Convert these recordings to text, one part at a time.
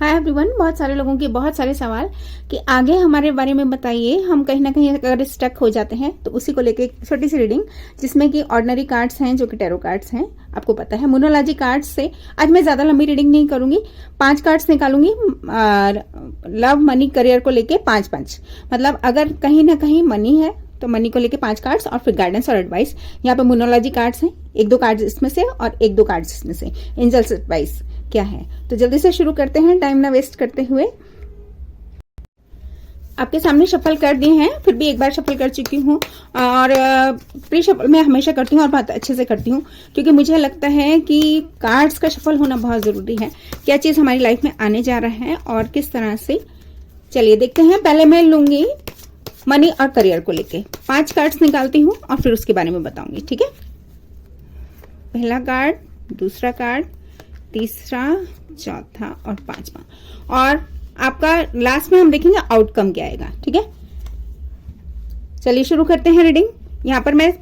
Hi everyone, बहुत सारे लोगों के बहुत सारे सवाल कि आगे हमारे बारे में बताइए। हम कहीं ना कहीं अगर स्टक हो जाते हैं तो उसी को लेके एक छोटी सी रीडिंग, जिसमें कि ऑर्डिनरी कार्ड्स हैं जो कि टैरो कार्ड्स हैं, आपको पता है। मोनोलॉजी कार्ड्स से आज मैं ज्यादा लंबी रीडिंग नहीं करूंगी, 5 कार्ड्स निकालूंगी और लव मनी करियर को लेके 5-5, मतलब अगर कहीं ना कहीं मनी है तो मनी को लेके 5 कार्ड्स और फिर गाइडेंस और एडवाइस। यहाँ पे मोनोलॉजी कार्ड्स हैं, 1-2 कार्ड्स इसमें से और 1-2 कार्ड्स इसमें से एंजल्स एडवाइस क्या है। तो जल्दी से शुरू करते हैं, टाइम ना वेस्ट करते हुए। आपके सामने शफल कर दिए हैं, फिर भी एक बार शफल कर चुकी हूँ और प्री शफल मैं हमेशा करती हूँ और बहुत अच्छे से करती हूँ, क्योंकि मुझे लगता है कि कार्ड्स का शफल होना बहुत जरूरी है। क्या चीज हमारी लाइफ में आने जा रहा है और किस तरह से, चलिए देखते हैं। पहले मैं लूंगी मनी और करियर को लेके 5 कार्ड्स निकालती हूँ और फिर उसके बारे में बताऊंगी, ठीक है। पहला कार्ड, दूसरा कार्ड, तीसरा, चौथा और 5वां, और आपका लास्ट में हम देखेंगे आउटकम क्या आएगा, ठीक है। चलिए शुरू करते हैं रीडिंग। यहां पर मैं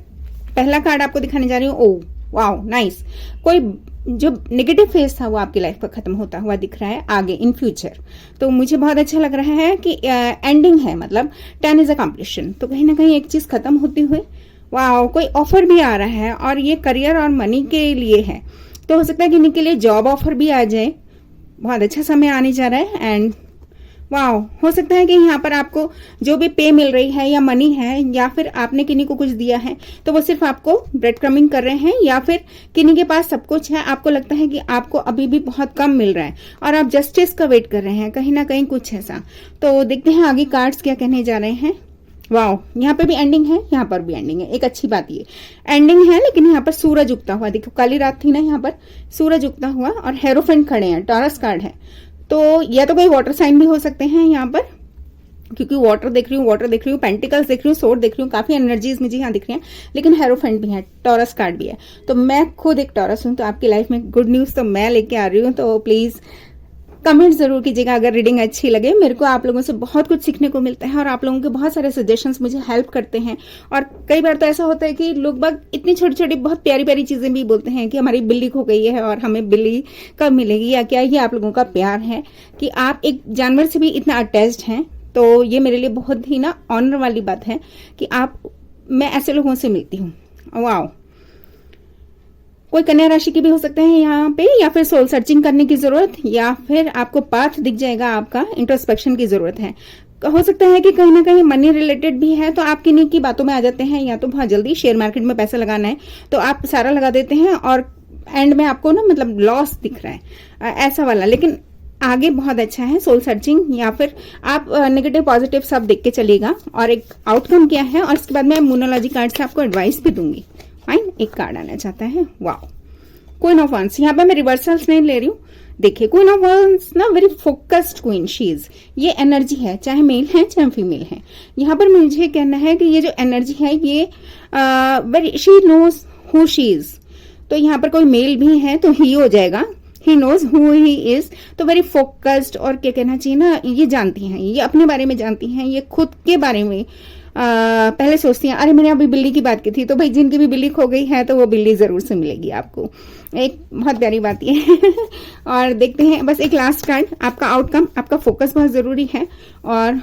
पहला कार्ड आपको दिखाने जा रही हूँ। Oh wow, nice. कोई जो नेगेटिव फेज था वो आपकी लाइफ पर खत्म होता हुआ दिख रहा है आगे इन फ्यूचर। तो मुझे बहुत अच्छा लग रहा है कि एंडिंग है, मतलब 10 इज अ कंप्लीशन। तो कहीं ना कहीं एक चीज खत्म होती हुई, वाओ, कोई ऑफर भी आ रहा है और ये करियर और मनी के लिए है। तो हो सकता है कि इनके लिए जॉब ऑफर भी आ जाए। बहुत अच्छा समय आने जा रहा है एंड वाओ, हो सकता है कि यहाँ पर आपको जो भी पे मिल रही है या मनी है, या फिर आपने किन्हीं को कुछ दिया है तो वो सिर्फ आपको ब्रेड क्रमिंग कर रहे हैं, या फिर किन्हीं के पास सब कुछ है, आपको लगता है कि आपको अभी भी बहुत कम मिल रहा है और आप जस्टिस का वेट कर रहे हैं, कहीं ना कहीं कुछ ऐसा। तो देखते हैं आगे कार्ड्स क्या कहने जा रहे हैं। वाओ, यहाँ पे भी एंडिंग है, यहाँ पर भी एंडिंग है। एक अच्छी बात ये एंडिंग है, लेकिन यहाँ पर सूरज उगता हुआ, देखो काली रात थी ना, यहाँ पर सूरज उगता हुआ और हेरोफेंट खड़े हैं, टॉरस कार्ड है। तो या तो कोई वाटर साइन भी हो सकते हैं यहाँ पर, क्योंकि वाटर देख रही हूँ, पेंटिकल्स देख रही हूँ, सोर्ड देख रही हूँ, काफी एनर्जीज मुझे यहाँ दिख रही हैं, लेकिन हेरोफेंट भी है, टॉरस कार्ड भी है। तो मैं खुद एक टॉरस हूँ, तो आपकी लाइफ में गुड न्यूज तो मैं लेके आ रही हूँ। तो प्लीज कमेंट जरूर कीजिएगा अगर रीडिंग अच्छी लगे। मेरे को आप लोगों से बहुत कुछ सीखने को मिलता है और आप लोगों के बहुत सारे सजेशंस मुझे हेल्प करते हैं। और कई बार तो ऐसा होता है कि लोग बाग इतनी छोटी छोटी बहुत प्यारी प्यारी चीजें भी बोलते हैं कि हमारी बिल्ली खो गई है और हमें बिल्ली कब मिलेगी, या क्या ये आप लोगों का प्यार है कि आप एक जानवर से भी इतना अटैच्ड हैं। तो ये मेरे लिए बहुत ही ना ऑनर वाली बात है कि मैं ऐसे लोगों से मिलती हूँ। वाओ, कोई कन्या राशि की भी हो सकते हैं यहाँ पे, या फिर सोल सर्चिंग करने की जरूरत, या फिर आपको पाथ दिख जाएगा, आपका इंट्रोस्पेक्शन की जरूरत है। हो सकता है कि कहीं ना कहीं मनी रिलेटेड भी है, तो आप किन्हीं की बातों में आ जाते हैं, या तो बहुत जल्दी शेयर मार्केट में पैसा लगाना है तो आप सारा लगा देते हैं और एंड में आपको ना मतलब लॉस दिख रहा है, ऐसा वाला। लेकिन आगे बहुत अच्छा है सोल सर्चिंग, या फिर आप नेगेटिव पॉजिटिव सब देख के चलिएगा और एक आउटकम क्या है, और इसके बाद मैं मोनोलॉजी कार्ड से आपको एडवाइस भी दूंगी। फाइन, एक कार्ड आना चाहता है। Wow, queen of wands. यहाँ पे मैं रिवर्सल्स नहीं ले रही हूँ। देखिए क्वीन ऑफ वंस ना very focused queen she is. ये एनर्जी है, चाहे मेल है चाहे फीमेल है। यहाँ पर मुझे कहना है कि ये जो एनर्जी है ये very, she knows who she is. तो यहाँ पर कोई मेल भी है तो ही हो जाएगा, he knows who he is. तो वेरी फोकस्ड, और क्या कहना चाहिए ना, ये जानती हैं, ये अपने बारे में जानती हैं, ये खुद के बारे में पहले सोचती हैं। अरे मैंने अभी बिल्ली की बात की थी, तो भाई जिनकी भी बिल्ली खो गई है तो वो बिल्ली जरूर से मिलेगी आपको। एक बहुत प्यारी बात ये और देखते हैं बस एक लास्ट कार्ड, आपका आउटकम, आपका फोकस बहुत जरूरी है। और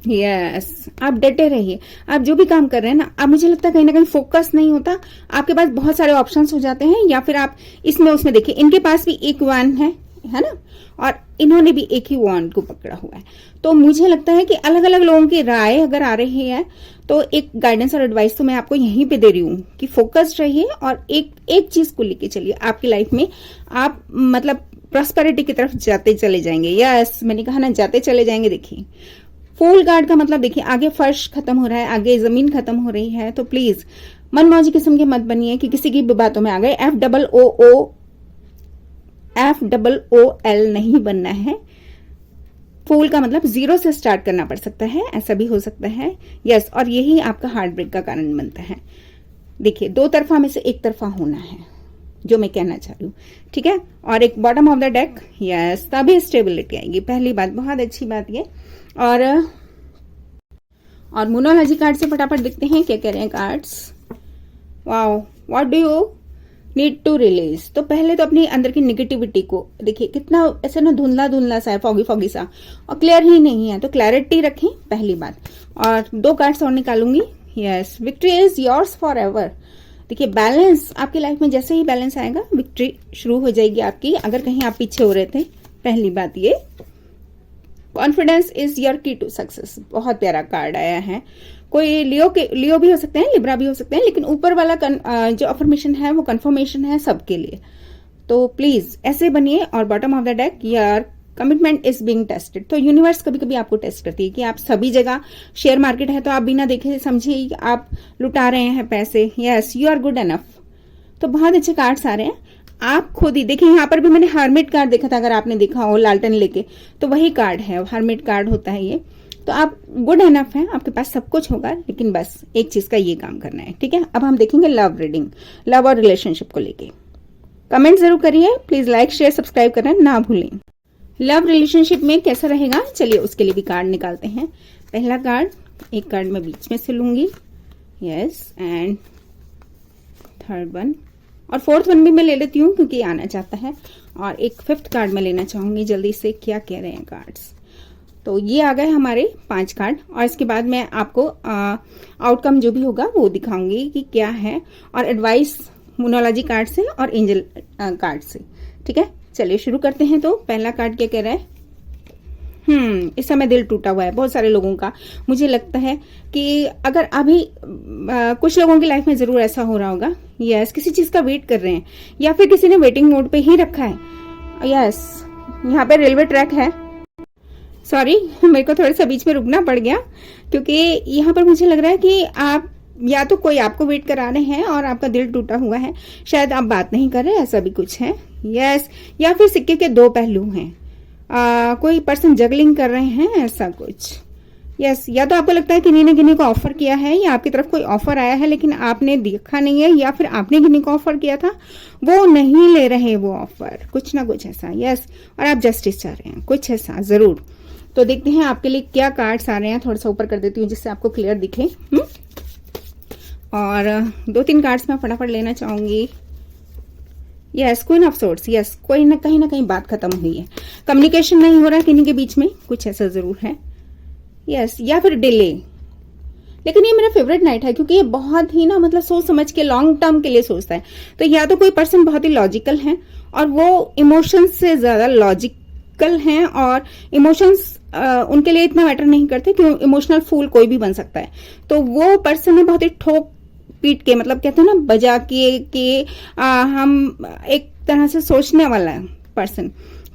यस, आप डटे रहिए, आप जो भी काम कर रहे हैं ना। अब मुझे लगता है कहीं ना कहीं फोकस नहीं होता, आपके पास बहुत सारे ऑप्शंस हो जाते हैं, या फिर आप इसमें उसमें देखिए, इनके पास भी एक वन है ना, और इन्होंने भी एक ही वॉन्ड को पकड़ा हुआ है। तो मुझे लगता है कि अलग अलग लोगों की राय अगर आ रही है तो एक गाइडेंस और एडवाइस तो मैं आपको यहीं पे दे रही हूँ कि फोकस्ड रहिए और एक चीज को लेके चलिए। आपकी लाइफ में आप मतलब प्रॉस्पेरिटी की तरफ जाते चले जाएंगे। यस, मैंने कहा ना, जाते चले जाएंगे। देखिए फूल कार्ड का मतलब देखिए, आगे फर्श खत्म हो रहा है, आगे जमीन खत्म हो रही है। तो प्लीज मनमौजी किस्म के मत बनिए कि किसी की भी बातों में आ गए। FOOL नहीं बनना है। फूल का मतलब 0 से स्टार्ट करना पड़ सकता है, ऐसा भी हो सकता है। यस, और यही आपका हार्ट ब्रेक का कारण बनता है। देखिए, 2 तरफा में से एक तरफा होना है, जो मैं कहना चाह रही हूँ, ठीक है। और एक bottom of the deck, yes, तभी स्टेबिलिटी आएगी। पहली बात, बहुत अच्छी बात ये। और मोनोलॉजी कार्ड से फटाफट देखते हैं क्या कह रहे हैं cards. Wow, what do you need to release. तो पहले तो अपनी अंदर की निगेटिविटी को देखिए, कितना ऐसा ना धुंधला धुंधला सा है, फॉगी फॉगी सा, और क्लियर ही नहीं है। तो क्लैरिटी रखें पहली बात। और 2 कार्ड्स और निकालूंगी। Yes, victory is yours forever. देखिए, बैलेंस आपकी लाइफ में जैसे ही बैलेंस आएगा, विक्ट्री शुरू हो जाएगी आपकी, अगर कहीं आप पीछे हो रहे थे। पहली बात ये, कॉन्फिडेंस इज योर की टू सक्सेस। बहुत प्यारा कार्ड आया है। कोई लियो भी हो सकते हैं, लिब्रा भी हो सकते हैं, लेकिन ऊपर वाला जो अफर्मेशन है वो कंफर्मेशन है सबके लिए। तो प्लीज ऐसे बनिए। और bottom of the deck, your commitment is being tested. तो यूनिवर्स कभी कभी आपको टेस्ट करती है कि आप सभी जगह, शेयर मार्केट है तो आप बिना देखे समझे आप लुटा रहे हैं पैसे। Yes, you are good enough. तो बहुत अच्छे कार्ड्स आ रहे हैं। आप खुद ही देखिए, यहाँ पर भी मैंने हर्मिट कार्ड देखा था, अगर आपने देखा हो लालटेन लेके, तो वही कार्ड है, हर्मिट कार्ड होता है ये। तो आप गुड एनफ हैं, आपके पास सब कुछ होगा, लेकिन बस एक चीज का ये काम करना है। ठीक है, अब हम देखेंगे लव रीडिंग, लव और रिलेशनशिप को लेके। कमेंट जरूर करिए, प्लीज लाइक शेयर सब्सक्राइब करना ना भूलें। लव रिलेशनशिप में कैसा रहेगा, चलिए उसके लिए भी कार्ड निकालते हैं। पहला कार्ड, एक कार्ड मैं बीच में से लूंगी। यस, एंड थर्ड वन, और फोर्थ वन भी मैं ले लेती हूँ क्योंकि आना चाहता है। और एक 5th कार्ड मैं लेना चाहूंगी जल्दी से, क्या कह रहे हैं कार्ड्स। तो ये आ गए हमारे 5 कार्ड, और इसके बाद मैं आपको आउटकम जो भी होगा वो दिखाऊंगी कि क्या है, और एडवाइस मोनोलॉजी कार्ड से और एंजल कार्ड से। ठीक है, चलिए शुरू करते हैं। तो पहला कार्ड क्या कह रहा है। इस समय दिल टूटा हुआ है बहुत सारे लोगों का। मुझे लगता है कि अगर अभी कुछ लोगों की लाइफ में जरूर ऐसा हो रहा होगा। यस, किसी चीज का वेट कर रहे हैं, या फिर किसी ने वेटिंग मोड पे ही रखा है। यस, यहाँ पे रेलवे ट्रैक है। सॉरी, मेरे को थोड़ा सा बीच में रुकना पड़ गया, क्योंकि यहाँ पर मुझे लग रहा है कि आप, या तो कोई आपको वेट करा रहे हैं और आपका दिल टूटा हुआ है, शायद आप बात नहीं कर रहे, ऐसा भी कुछ है। यस, या फिर सिक्के के 2 पहलू हैं। कोई पर्सन जगलिंग कर रहे हैं, ऐसा कुछ। यस, या तो आपको लगता है कि किन्हीं ने किन्हीं को ऑफर किया है, या आपकी तरफ कोई ऑफर आया है लेकिन आपने देखा नहीं है, या फिर आपने किन्हीं को ऑफर किया था, वो नहीं ले रहे वो ऑफर, कुछ ना कुछ ऐसा। यस, और आप जस्टिस चाह रहे हैं, कुछ ऐसा जरूर। तो देखते हैं आपके लिए क्या कार्ड्स आ रहे हैं। थोड़ा सा ऊपर कर देती हूँ जिससे आपको क्लियर दिखे। और 2-3 कार्ड्स मैं फटाफट लेना चाहूंगी। Yes, queen of swords. Yes, कोई ना कहीं बात खत्म हुई है, कम्युनिकेशन नहीं हो रहा है किन्हीं के बीच में, कुछ ऐसा जरूर है। यस, या फिर डिले। लेकिन ये मेरा फेवरेट नाइट है, क्योंकि ये बहुत ही ना, मतलब सोच समझ के लॉन्ग टर्म के लिए सोचता है। तो या तो कोई पर्सन बहुत ही लॉजिकल है, और वो इमोशंस से ज्यादा लॉजिकल हैं, और इमोशंस उनके लिए इतना मैटर नहीं करते, क्योंकि इमोशनल फूल कोई भी बन सकता है। तो वो पर्सन है बहुत ही ठोक पीट के, मतलब कहते हैं ना, बजा के हम एक तरह से सोचने वाला पर्सन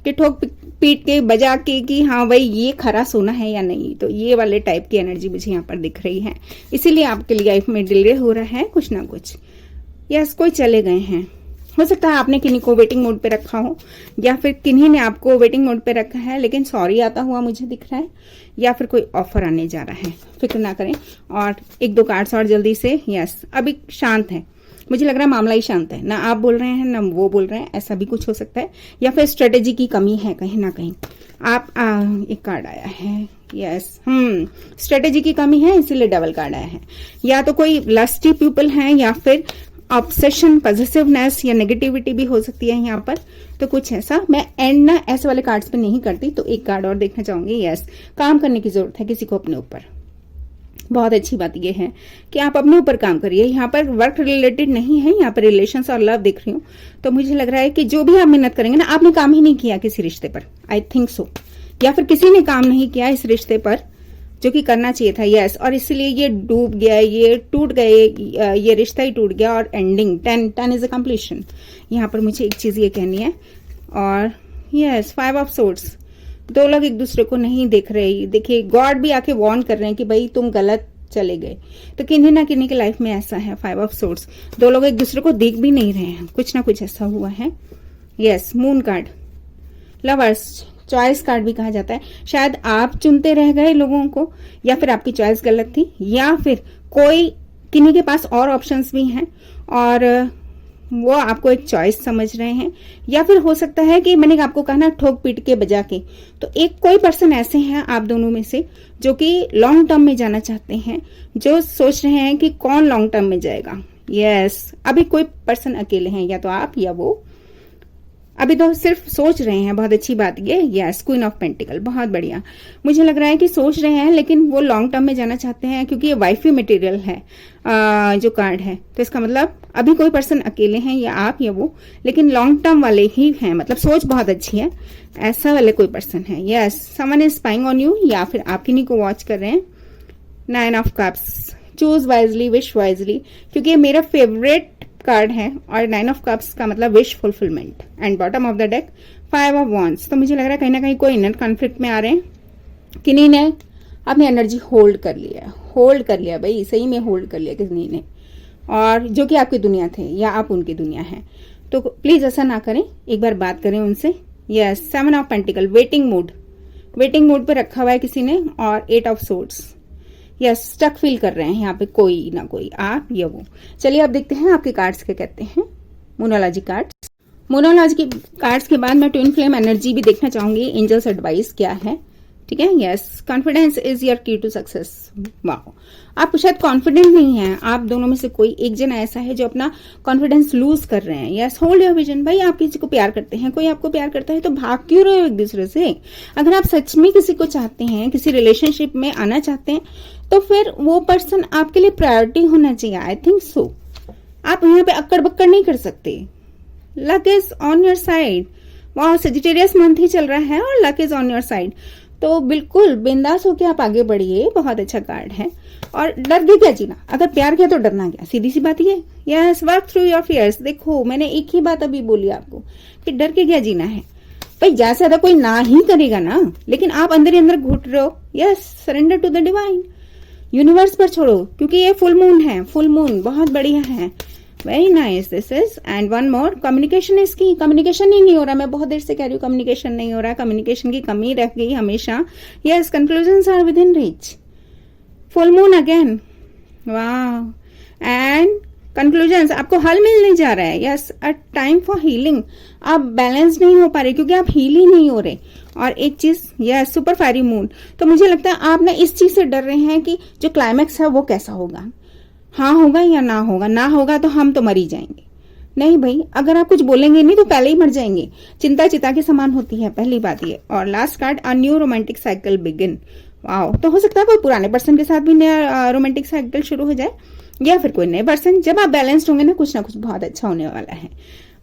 कि ठोक पीट के बजा के कि हाँ भाई ये खरा सोना है या नहीं। तो ये वाले टाइप की एनर्जी मुझे यहाँ पर दिख रही है, इसीलिए आपके लिए लाइफ में डिले हो रहा है कुछ ना कुछ। यस, कोई चले गए हैं, हो सकता है आपने किन्हीं को वेटिंग मोड पे रखा हो, या फिर किन्हीं ने आपको वेटिंग मोड पे रखा है लेकिन सॉरी आता हुआ मुझे दिख रहा है, या फिर कोई ऑफर आने जा रहा है। फिक्र ना करें। और 1-2 कार्ड्स और जल्दी से। यस, अभी शांत है, मुझे लग रहा है मामला ही शांत है, ना आप बोल रहे हैं ना वो बोल रहे हैं, ऐसा भी कुछ हो सकता है। या फिर स्ट्रेटेजी की कमी है कहीं ना कहीं। आप एक कार्ड आया है। यस, स्ट्रेटेजी की कमी है, इसीलिए डबल कार्ड आया है। या तो कोई लस्टी पीपल हैं, या फिर ऑब्सेशन, पॉजिटिवनेस या नेगेटिविटी भी हो सकती है यहाँ पर। तो कुछ ऐसा। मैं एंड ना ऐसे वाले कार्ड्स पे नहीं करती, तो एक कार्ड और देखना चाहूंगी। यस, काम करने की जरूरत है किसी को अपने ऊपर। बहुत अच्छी बात यह है कि आप अपने ऊपर काम करिए। यहाँ पर वर्क रिलेटेड नहीं है, यहाँ पर रिलेशंस और लव देख रही हूँ। तो मुझे लग रहा है कि जो भी आप मेहनत करेंगे ना, आपने काम ही नहीं किया किसी रिश्ते पर, आई थिंक सो, या फिर किसी ने काम नहीं किया इस रिश्ते पर जो कि करना चाहिए था। यस, और इसलिए ये डूब गया, ये टूट गए, ये रिश्ता ही टूट गया। और एंडिंग 10 इज अ कंप्लीशन। यहाँ पर मुझे एक चीज ये कहनी है। और यस, 5 ऑफ सोर्ड्स। 2 लोग एक दूसरे को नहीं देख रहे। देखिए, गॉड भी आके वार्न कर रहे हैं कि भाई तुम गलत चले गए। तो किन्हीं ना किन्हीं की लाइफ में ऐसा है। 5 ऑफ सोर्ड्स। 2 लोग एक दूसरे को देख भी नहीं रहे हैं, कुछ ना कुछ ऐसा हुआ है। Yes, moon card. Lovers, choice card भी कहा जाता है। शायद आप चुनते रह गए लोगों को, या फिर आपकी चॉइस गलत थी, या फिर कोई किन्हीं के पास और ऑप्शंस भी हैं और वो आपको एक चॉइस समझ रहे हैं। या फिर हो सकता है कि मैंने आपको कहा ना, ठोक पीट के बजा के। तो एक कोई पर्सन ऐसे हैं आप दोनों में से जो कि लॉन्ग टर्म में जाना चाहते हैं, जो सोच रहे हैं कि कौन लॉन्ग टर्म में जाएगा। यस, अभी कोई पर्सन अकेले हैं, या तो आप या वो। अभी तो सिर्फ सोच रहे हैं, बहुत अच्छी बात ये। यस, क्वीन ऑफ पेंटिकल, बहुत बढ़िया। मुझे लग रहा है कि सोच रहे हैं लेकिन वो लॉन्ग टर्म में जाना चाहते हैं, क्योंकि ये वाइफी मटेरियल है जो कार्ड है। तो इसका मतलब अभी कोई पर्सन अकेले हैं, या आप या वो, लेकिन लॉन्ग टर्म वाले ही हैं, मतलब सोच बहुत अच्छी है, ऐसा वाले कोई पर्सन है। Yes, someone is spying on you, या फिर आप किन्हीं को वॉच कर रहे हैं। 9 of cups, choose wisely, wish wisely, क्योंकि ये मेरा फेवरेट कार्ड है, और 9 ऑफ कप्स का मतलब wish fulfilment. And bottom of the deck 5 of wands. तो मुझे लग रहा है कहीं ना कहीं कोई इनर कॉन्फ्लिक्ट में आ रहे हैं, किन्हीं ने अपनी एनर्जी होल्ड कर लिया भाई, सही में होल्ड कर लिया किन्हीं ने, और जो कि आपकी दुनिया थे या आप उनकी दुनिया है। तो प्लीज ऐसा ना करें, एक बार बात करें उनसे। Yes, 7 of pentacle, waiting mood पे रखा हुआ है किसी ने, और 8 of swords. Yes, stuck feel कर रहे हैं यहाँ पे कोई ना कोई, आप या वो। चलिए अब देखते हैं आपके कार्ड्स क्या कहते हैं, मोनोलॉजी कार्ड्स। मोनोलॉजी कार्ड्स के बाद मैं ट्विन फ्लेम एनर्जी भी देखना चाहूंगी, एंजल्स एडवाइस क्या है, ठीक है। यस, कॉन्फिडेंस इज योर की टू सक्सेस। वाओ, आप शायद कॉन्फिडेंट नहीं हैं, आप दोनों में से कोई एक जना ऐसा है जो अपना कॉन्फिडेंस लूज कर रहे हैं। Yes, hold your vision. भाई, आप किसी को प्यार करते हैं, कोई आपको प्यार करता है, तो भाग क्यों रहे हो एक दूसरे से? अगर आप सच में किसी को चाहते हैं, किसी रिलेशनशिप में आना चाहते हैं, तो फिर वो पर्सन आपके लिए प्रायोरिटी होना चाहिए। I think so. आप यहाँ पे अक्कड़ बक्कड़ नहीं कर सकते। Luck is on your side. वहां सेजिटेरियस मंथ ही चल रहा है और luck is on your side, तो बिल्कुल बिंदास होके आप आगे बढ़िए। बहुत अच्छा कार्ड है। और डर के क्या जीना, अगर प्यार किया तो डरना क्या, सीधी सी बात ये। Yes, work through your fears. देखो, मैंने एक ही बात अभी बोली आपको कि डर के क्या जीना है। भाई, ज्यादा से ज्यादा कोई ना ही करेगा ना, लेकिन आप अंदर ही अंदर घुट रहे हो। Yes, surrender to the divine, universe पर छोड़ो, क्योंकि ये फुल मून है। फुल मून बहुत बढ़िया है, very nice this is. And one more, communication is key. Communication ही नहीं हो रहा, मैं बहुत देर से कह रही हूँ कम्युनिकेशन नहीं हो रहा, कम्युनिकेशन की कमी रह गई हमेशा। Yes, conclusions are within reach. Full moon again, वाह। एंड कंक्लूजन्स, आपको हल मिलने जा रहा है। Yes, a time for healing. आप बैलेंस नहीं हो पा रहे क्योंकि आप हील ही नहीं हो रहे। और एक चीज, यस, सुपर फायरी मून। तो मुझे लगता है आप ना इस चीज से डर रहे हैं कि जो क्लाइमैक्स है वो कैसा होगा, हाँ होगा या ना होगा। ना होगा तो हम तो मर ही जाएंगे। नहीं भाई, अगर आप कुछ बोलेंगे नहीं तो पहले ही मर जाएंगे। चिंता चिता के समान होती है, पहली बात ये। और last card, a new romantic cycle begin. Wow, तो हो सकता है कोई पुराने पर्सन के साथ भी नया रोमांटिक साइकिल शुरू हो जाए, या फिर कोई नए पर्सन। जब आप बैलेंस्ड होंगे ना, कुछ ना कुछ बहुत अच्छा होने वाला है।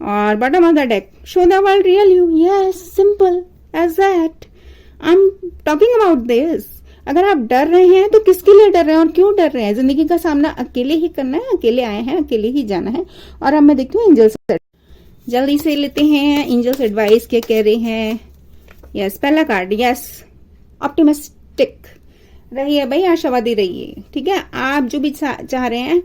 और bottom of the deck, show the world real you. Yes, simple as that. I am talking about this. अगर आप डर रहे हैं तो किसके लिए डर रहे हैं और क्यों डर रहे हैं? जिंदगी का सामना अकेले ही करना है, अकेले आए हैं, अकेले ही जाना है। और अब मैं देखती हूँ एंजल्स, जल्दी से लेते हैं एंजल्स एडवाइस क्या कह रहे हैं। यस, पहला कार्ड, यस, ऑप्टिमिस्टिक रहिए भाई, आशावादी रहिए, ठीक है। आप जो भी चाह रहे हैं,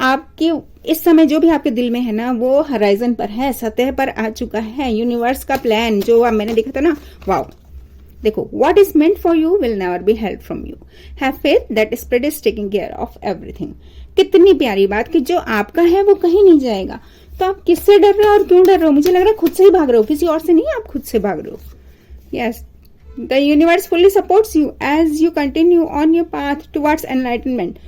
आपके इस समय जो भी आपके दिल में है ना, वो हराइजन पर है, सतह पर आ चुका है। यूनिवर्स का प्लान जो अब मैंने देखा था ना, वाओ। देखो, what is meant for you will never be held from you. Have faith that spirit is taking care of everything. कितनी प्यारी बात कि जो आपका है वो कहीं नहीं जाएगा। तो आप किससे डर रहे हो और क्यों डर रहे हो? मुझे लग रहा है खुद से ही भाग रहे हो, किसी और से नहीं, आप खुद से भाग रहे हो। Yes, the universe fully supports you as you continue on your path towards enlightenment.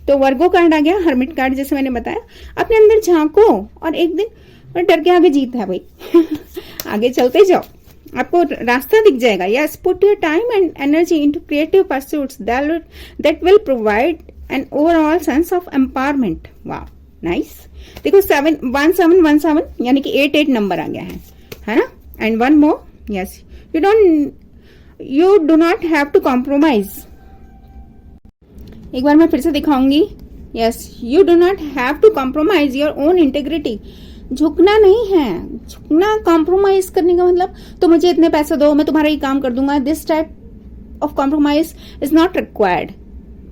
तो वर्गो कार्ड आ गया, हर्मिट कार्ड, जैसे मैंने बताया। अपने अंदर झांको और एक दिन डर के आगे जीत है भाई। आगे चलते जाओ, आपको रास्ता दिख जाएगा। Yes, put your time and energy into creative pursuits that will provide an overall sense of empowerment. वाह, नाइस। देखो, 1717 यानी कि 88 नंबर आ गया है ना। And one more, yes, you do not have to compromise. एक बार मैं फिर से दिखाऊंगी। Yes, you do not have to compromise your own integrity. झुकना नहीं है, झुकना कॉम्प्रोमाइज करने का मतलब तो मुझे इतने पैसे दो, मैं तुम्हारा ही काम कर दूंगा। This type of compromise is not required.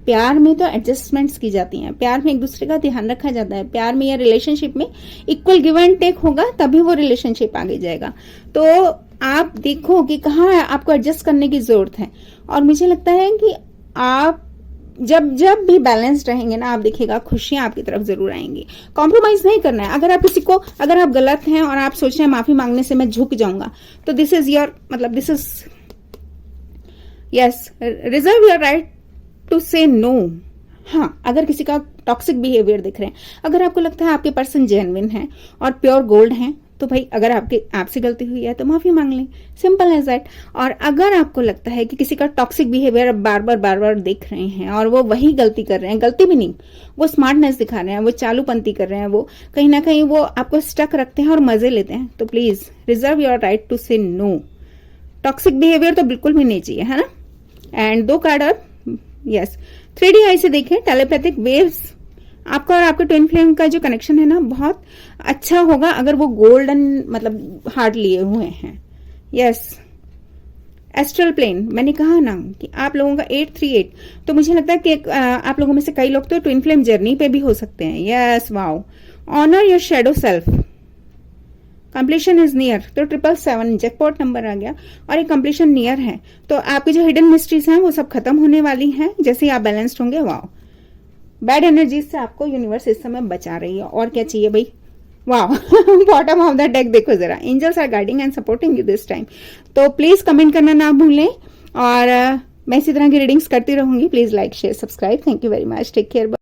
प्यार में तो एडजस्टमेंट्स की जाती हैं, प्यार में एक दूसरे का ध्यान रखा जाता है, प्यार में या रिलेशनशिप में इक्वल गिव एंड टेक होगा, तभी वो रिलेशनशिप आगे जाएगा। तो आप देखो कि कहाँ आपको एडजस्ट करने की जरूरत है। और मुझे लगता है कि आप जब भी बैलेंस्ड रहेंगे ना, आप देखिएगा खुशियां आपकी तरफ जरूर आएंगी। कॉम्प्रोमाइज नहीं करना है। अगर आप किसी को, अगर आप गलत हैं और आप सोच रहे हैं माफी मांगने से मैं झुक जाऊंगा, तो दिस इज योर, मतलब this is, yes, reserve your right to say no. हाँ, अगर किसी का टॉक्सिक बिहेवियर दिख रहे हैं, अगर आपको लगता है आपके पर्सन जेन्युइन है और प्योर गोल्ड हैं, तो भाई अगर आपसे गलती हुई है तो माफी मांग लें, सिंपल एज दैट। और अगर आपको लगता है कि किसी का टॉक्सिक बिहेवियर बार बार दिख रहे हैं और वो वही गलती कर रहे हैं, गलती भी नहीं, वो स्मार्टनेस दिखा रहे हैं, वो चालूपंती कर रहे हैं, वो कहीं ना कहीं वो आपको स्टक रखते हैं और मजे लेते हैं, तो please reserve your right to say no. Toxic behaviour तो बिल्कुल भी नहीं चाहिए, है ना। एंड 2 कार्ड और यस 3D आई से देखें, टेलीपैथिक वेव्स, आपका और आपके ट्विन फ्लेम का जो कनेक्शन है ना बहुत अच्छा होगा अगर वो गोल्डन मतलब हार्ट लिए हुए हैं। यस एस्ट्रल प्लेन, मैंने कहा ना कि आप लोगों का 838, तो मुझे लगता है कि आप लोगों में से कई लोग तो ट्विन फ्लेम जर्नी पे भी हो सकते हैं। Yes wow, honour your shadow self, completion is near, तो 777 जैकपॉट नंबर आ गया और ये कंप्लीशन नियर है, तो आपकी जो हिडन मिस्ट्रीज हैं वो सब खत्म होने वाली हैं जैसे ही आप बैलेंस्ड होंगे। वाओ, बैड एनर्जी से आपको यूनिवर्स इस समय बचा रही है, और क्या चाहिए भाई। वाह बॉटम ऑफ द डेक देखो जरा, angels are guiding and supporting you this time. तो प्लीज कमेंट करना ना भूलें, और मैं इसी तरह की रीडिंग्स करती रहूंगी। Please like share subscribe, thank you very much, take care.